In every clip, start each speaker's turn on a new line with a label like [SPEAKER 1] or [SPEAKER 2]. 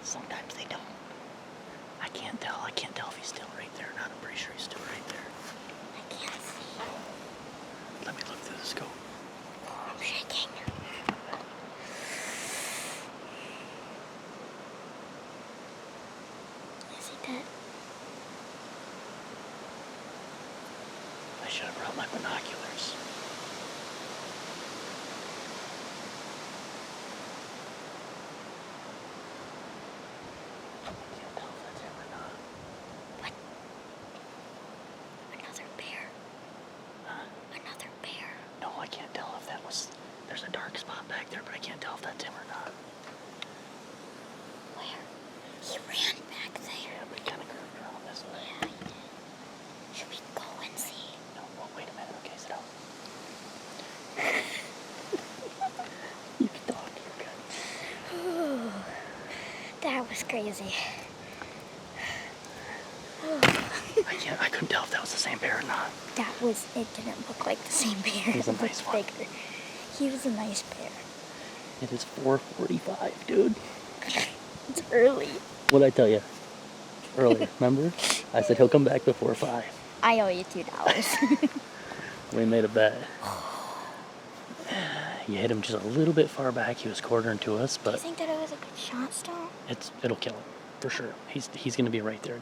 [SPEAKER 1] Sometimes they don't. I can't tell. I can't tell if he's still right there or not. I'm pretty sure he's still right there.
[SPEAKER 2] I can't see.
[SPEAKER 1] Let me look through the scope.
[SPEAKER 2] I'm shaking. Is he dead?
[SPEAKER 1] I should have brought my binoculars. I can't tell if that's him or not.
[SPEAKER 2] What? Another bear.
[SPEAKER 1] Huh?
[SPEAKER 2] Another bear.
[SPEAKER 1] No, I can't tell if that was... There's a dark spot back there, but I can't tell if that's him or not.
[SPEAKER 2] Where? He ran back there.
[SPEAKER 1] Yeah, but he kind of curved around this way.
[SPEAKER 2] Yeah, he did. Should we go and see?
[SPEAKER 1] No, well, wait a minute. Okay, sit down. You can talk. You're good.
[SPEAKER 2] That was crazy.
[SPEAKER 1] I couldn't tell if that was the same bear or not.
[SPEAKER 2] It didn't look like the same bear.
[SPEAKER 1] He's a
[SPEAKER 2] It
[SPEAKER 1] nice
[SPEAKER 2] looked
[SPEAKER 1] one.
[SPEAKER 2] bigger. He was a nice bear.
[SPEAKER 1] It is 4:45, dude.
[SPEAKER 2] It's early.
[SPEAKER 1] What'd I tell you? Earlier, remember? I said he'll come back before 5.
[SPEAKER 2] I owe you $2.
[SPEAKER 1] We made a bet. You hit him just a little bit far back. He was quartering to us,
[SPEAKER 2] Do you
[SPEAKER 1] but
[SPEAKER 2] think that it was a good shot still?
[SPEAKER 1] it'll kill him for sure. He's gonna be right there.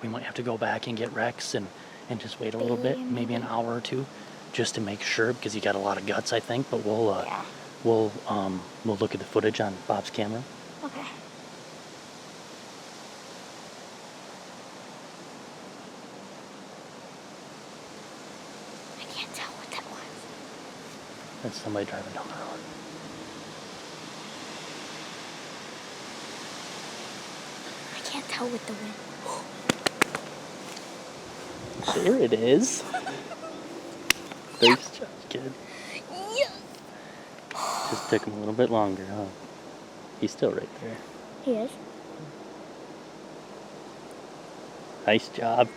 [SPEAKER 1] We might have to go back and get Rex and just wait a little bit, maybe an hour or two, just to make sure because he got a lot of guts, I think. But we'll
[SPEAKER 2] Yeah.
[SPEAKER 1] we'll look at the footage on Bob's camera.
[SPEAKER 2] Okay. I can't tell what that was.
[SPEAKER 1] That's somebody driving down the road.
[SPEAKER 2] I can't tell with the wind.
[SPEAKER 1] There it is. Thanks, Josh, kid.
[SPEAKER 2] Yeah.
[SPEAKER 1] Just took him a little bit longer, huh? He's still right there.
[SPEAKER 2] He is.
[SPEAKER 1] Nice job.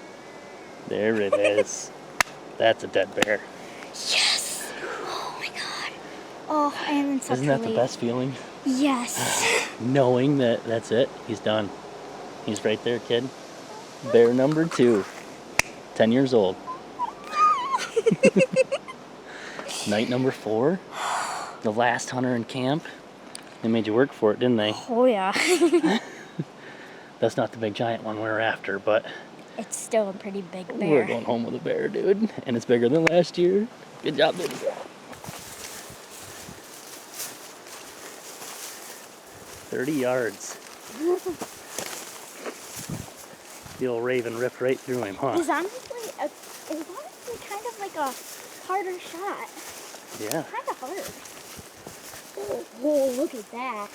[SPEAKER 1] There it is. That's a dead bear.
[SPEAKER 2] Yes. Oh my god. Oh, I am in such
[SPEAKER 1] Isn't that the
[SPEAKER 2] relief.
[SPEAKER 1] best feeling?
[SPEAKER 2] Yes.
[SPEAKER 1] Knowing that that's it. He's done. He's right there, kid. Bear number 2. 10 years old. Night number 4. The last hunter in camp. They made you work for it, didn't they?
[SPEAKER 2] Oh yeah.
[SPEAKER 1] That's not the big giant one we were after, but
[SPEAKER 2] It's still a pretty big bear.
[SPEAKER 1] we're going home with a bear, dude. And it's bigger than last year. Good job, baby. 30 yards. The old Raven ripped right through him, huh?
[SPEAKER 2] It's honestly kind of like a harder shot.
[SPEAKER 1] Yeah.
[SPEAKER 2] Kind of hard. Oh, look at that.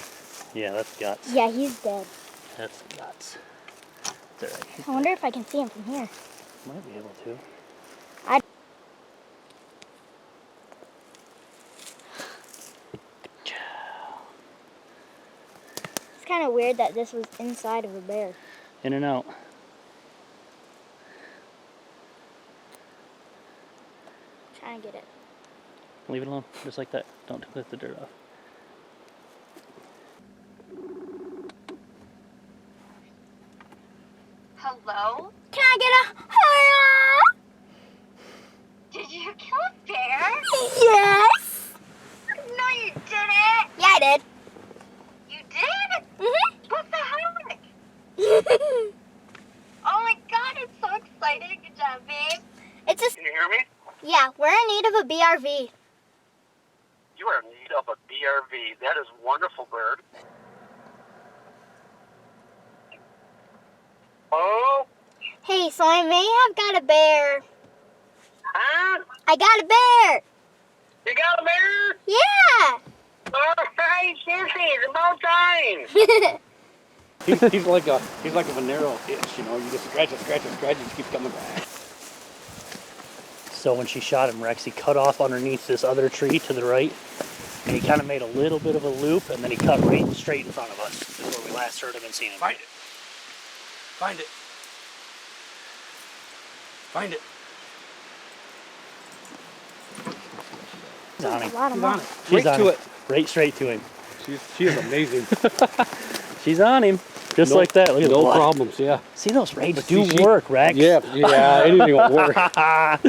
[SPEAKER 1] Yeah, that's guts.
[SPEAKER 2] Yeah, he's dead.
[SPEAKER 1] That's guts. It's alright.
[SPEAKER 2] I wonder if I can see him from here.
[SPEAKER 1] Might be able to.
[SPEAKER 2] It's kind of weird that this was inside of a bear.
[SPEAKER 1] In and out.
[SPEAKER 2] Trying to get it.
[SPEAKER 1] Leave it alone, just like that. Don't lift the dirt off.
[SPEAKER 3] Hello?
[SPEAKER 2] Can I get a hello?
[SPEAKER 3] Did you kill a bear?
[SPEAKER 2] Yes.
[SPEAKER 3] No, you didn't.
[SPEAKER 2] Yeah, I did.
[SPEAKER 3] You did?
[SPEAKER 2] Mhm.
[SPEAKER 3] What the heck? Oh my god, it's so exciting. Good job, babe.
[SPEAKER 2] It's just
[SPEAKER 4] Can you hear me?
[SPEAKER 2] yeah. We're in need of a BRV.
[SPEAKER 4] You are in need of a BRV. That is wonderful, bird. Oh?
[SPEAKER 2] Hey, so I may have got a bear.
[SPEAKER 4] Huh?
[SPEAKER 2] I got a bear.
[SPEAKER 4] You got a bear?
[SPEAKER 2] Yeah.
[SPEAKER 4] All right, Sissy, it's about time.
[SPEAKER 5] He's like a Venero itch, you know. You just scratch it, it just keeps coming back.
[SPEAKER 1] So when she shot him, Rex, he cut off underneath this other tree to the right, and he kind of made a little bit of a loop, and then he cut right straight in front of us. This is where we last heard him and seen him.
[SPEAKER 5] Find it. Find it. Find it.
[SPEAKER 1] He's on him.
[SPEAKER 2] A lot of
[SPEAKER 5] She's on
[SPEAKER 2] money.
[SPEAKER 5] it.
[SPEAKER 1] She's
[SPEAKER 5] Right
[SPEAKER 1] on
[SPEAKER 5] to
[SPEAKER 1] him.
[SPEAKER 5] it.
[SPEAKER 1] Right straight to him.
[SPEAKER 5] She is amazing.
[SPEAKER 1] She's on him. Just
[SPEAKER 5] No-
[SPEAKER 1] like that. Look at the
[SPEAKER 5] No
[SPEAKER 1] blood.
[SPEAKER 5] problems, yeah.
[SPEAKER 1] See, those raids
[SPEAKER 5] But
[SPEAKER 1] do
[SPEAKER 5] see, she-
[SPEAKER 1] work, Rex.
[SPEAKER 5] Yeah, anything will work.
[SPEAKER 1] Look at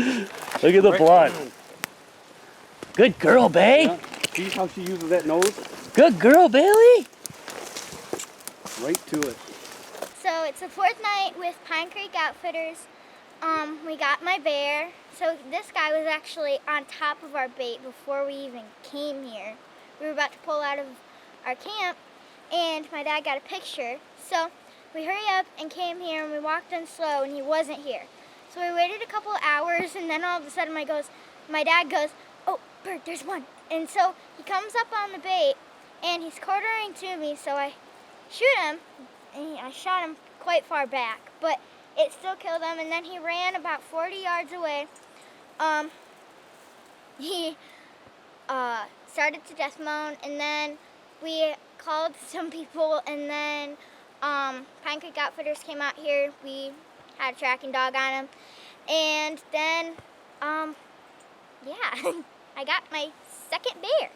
[SPEAKER 1] the
[SPEAKER 5] Right
[SPEAKER 1] blood.
[SPEAKER 5] down.
[SPEAKER 1] Good girl, Bay.
[SPEAKER 5] Yeah. See how she uses that nose?
[SPEAKER 1] Good girl, Bailey.
[SPEAKER 5] Right to it.
[SPEAKER 2] So it's the fourth night with Pine Creek Outfitters. We got my bear. So this guy was actually on top of our bait before we even came here. We were about to pull out of our camp and my dad got a picture. So we hurried up and came here and we walked in slow and he wasn't here. So we waited a couple of hours and then all of a sudden my dad goes, "Oh, Bird, there's one." And so he comes up on the bait and he's quartering to me, so I shoot him. And I shot him quite far back, but it still killed him. And then he ran about 40 yards away. He started to death moan, and then we called some people, and then Pine Creek Outfitters came out here. We had a tracking dog on him, and then yeah, I got my second bear.